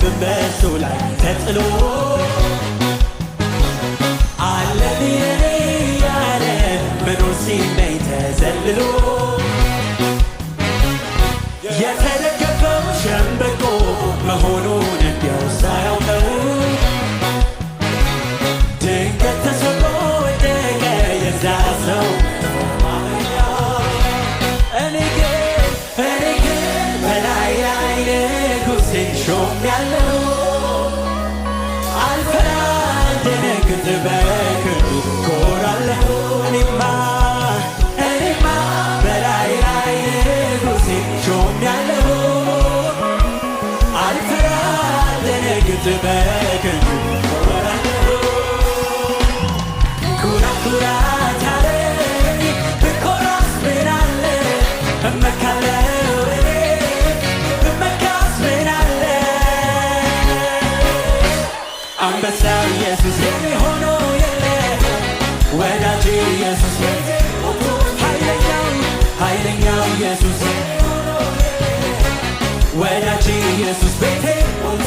ልብም በሱ ላይ ተጥሎ አለን የኔ ያለ መኖር ሲመኝ ተዘልሎ የተደገፈው ሸምበቆ መሆኑን እንዲያው ሳያውቀው ድንገት ተሰብሮ ወደቀ የዛ ሰው እኔ ግን በላይ ላይ ንጉሴን ሾሜያለሁ አልፈራም ደነግጥ በክንዱ ኮራለሁ እኔማ በላይ ላይ ንጉሴን ሾሜያለሁ አልፈራም ደነግጥ በክንዱ ኮራለሁ ኩራት ኩራት አለኝ ብኮራስ ምን አለ እመካለሁ እኔ ብመካስ ምን አለ አንበሳው ኢየሱስ የሚሆነው የለ ወዳጅ ኢየሱስ ኃይለኛው ኢየሱስ ወዳጅ ኢየሱስ ቤቴ ሞልቶ